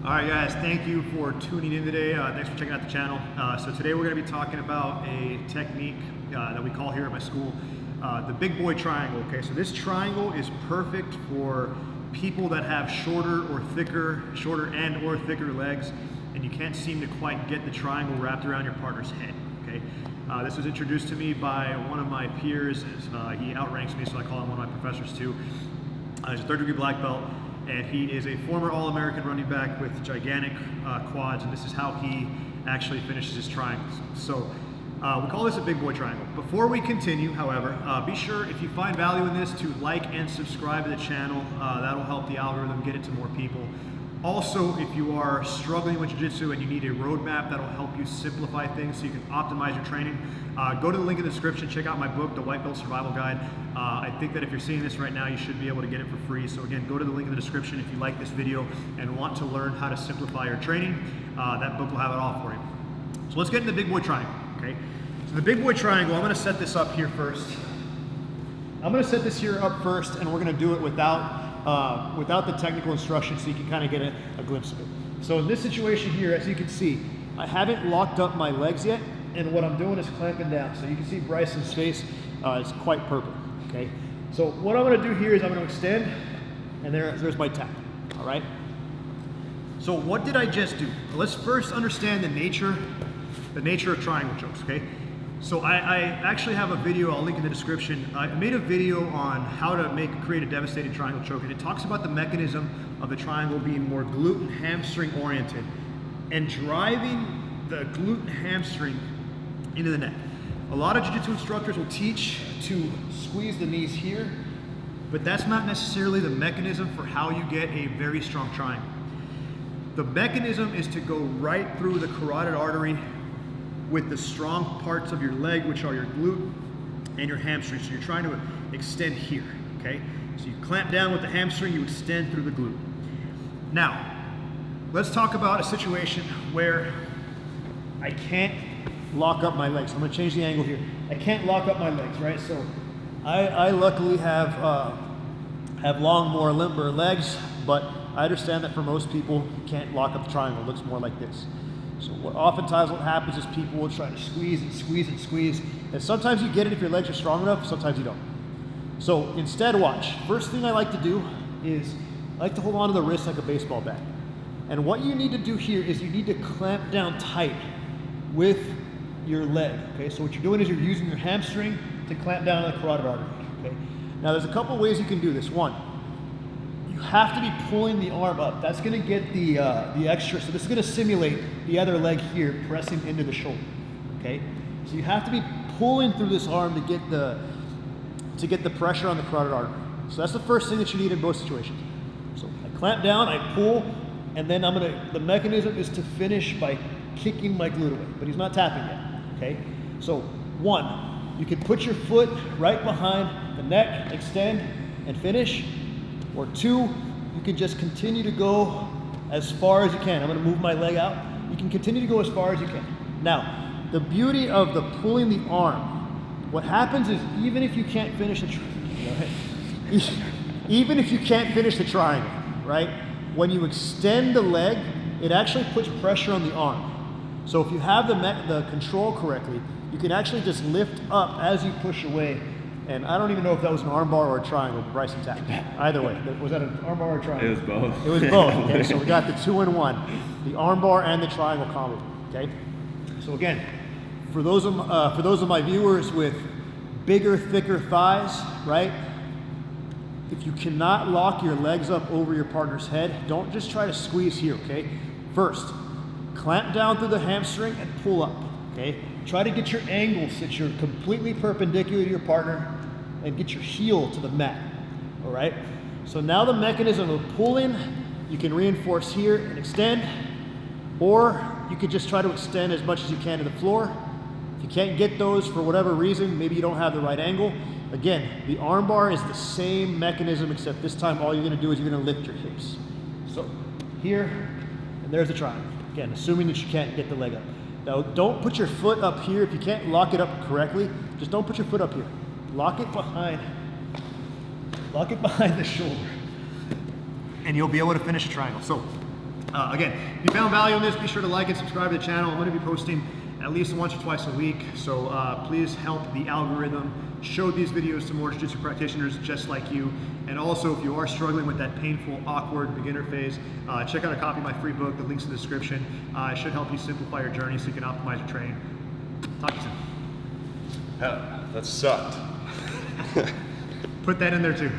All right, guys, thank you for tuning in today. Thanks for checking out the channel. So today we're going to be talking about a technique that we call here at my school the big boy triangle. Okay, so this triangle is perfect for people that have shorter and or thicker legs, and you can't seem to quite get the triangle wrapped around your partner's head. Okay, this was introduced to me by one of my peers. He outranks me, so I call him one of my professors too. He's a third-degree black belt, and he is a former All-American running back with gigantic quads, and this is how he actually finishes his triangles. So we call this a big boy triangle. Before we continue, however, be sure, if you find value in this, to like and subscribe to the channel. That'll help the algorithm get it to more people. Also, if you are struggling with jiu-jitsu and you need a roadmap that'll help you simplify things so you can optimize your training, go to the link in the description, check out my book, The White Belt Survival Guide. I think that if you're seeing this right now, you should be able to get it for free. So again, go to the link in the description if you like this video and want to learn how to simplify your training. That book will have it all for you. So let's get into the big boy triangle, okay? So the big boy triangle, I'm gonna set this up here first. I'm gonna set this here up first, and we're gonna do it without the technical instructions, so you can kind of get a glimpse of it. So in this situation here, as you can see, I haven't locked up my legs yet, and what I'm doing is clamping down. So you can see Bryson's face is quite purple, okay? So what I'm gonna do here is I'm gonna extend, and there's my tap, all right? So what did I just do? Let's first understand the nature of triangle chokes, okay? So I actually have a video, I'll link in the description. I made a video on how to create a devastating triangle choke, and it talks about the mechanism of the triangle being more glute and hamstring oriented and driving the glute and hamstring into the neck. A lot of jiu-jitsu instructors will teach to squeeze the knees here, but that's not necessarily the mechanism for how you get a very strong triangle. The mechanism is to go right through the carotid artery with the strong parts of your leg, which are your glute and your hamstring. So you're trying to extend here, okay? So you clamp down with the hamstring, you extend through the glute. Now, let's talk about a situation where I can't lock up my legs. I'm gonna change the angle here. I can't lock up my legs, right? So I luckily have long, more limber legs, but I understand that for most people, you can't lock up the triangle. It looks more like this. So oftentimes what happens is people will try to squeeze and squeeze and squeeze, and sometimes you get it if your legs are strong enough, sometimes you don't. So instead, watch. First thing I like to do is I like to hold on to the wrist like a baseball bat. And what you need to do here is you need to clamp down tight with your leg, okay? So what you're doing is you're using your hamstring to clamp down on the carotid artery, okay? Now there's a couple ways you can do this. One, you have to be pulling the arm up. That's gonna get the extra, so this is gonna simulate the other leg here pressing into the shoulder, okay? So you have to be pulling through this arm to get the pressure on the carotid artery. So that's the first thing that you need in both situations. So I clamp down, I pull, and then the mechanism is to finish by kicking my glute away, but he's not tapping yet, okay? So one, you can put your foot right behind the neck, extend, and finish. Or two, you can just continue to go as far as you can. I'm gonna move my leg out. You can continue to go as far as you can. Now, the beauty of pulling the arm, what happens is even if you can't finish the triangle, right? When you extend the leg, it actually puts pressure on the arm. So if you have the control correctly, you can actually just lift up as you push away. And I don't even know if that was an arm bar or a triangle, but Bryson tapped. Either way, was that an arm bar or a triangle? It was both. It was both, okay? So we got the 2-in-1, the arm bar and the triangle combo, okay? So again, for those of my viewers with bigger, thicker thighs, right? If you cannot lock your legs up over your partner's head, don't just try to squeeze here, okay? First, clamp down through the hamstring and pull up, okay? Try to get your angle so that you're completely perpendicular to your partner and get your heel to the mat, all right? So now the mechanism of pulling, you can reinforce here and extend, or you could just try to extend as much as you can to the floor. If you can't get those for whatever reason, maybe you don't have the right angle, again, the arm bar is the same mechanism, except this time all you're gonna do is you're gonna lift your hips. So here, and there's the triangle. Again, assuming that you can't get the leg up. Now, don't put your foot up here. If you can't lock it up correctly, just don't put your foot up here. Lock it behind the shoulder, and you'll be able to finish a triangle. So Again, if you found value in this, be sure to like and subscribe to the channel. I'm going to be posting at least once or twice a week, so please help the algorithm show these videos to more jiu-jitsu practitioners just like you. And also, if you are struggling with that painful, awkward beginner phase, check out a copy of my free book. The link's in the description. It should help you simplify your journey so you can optimize your training. Talk to you soon. Hell, that sucked. Put that in there too.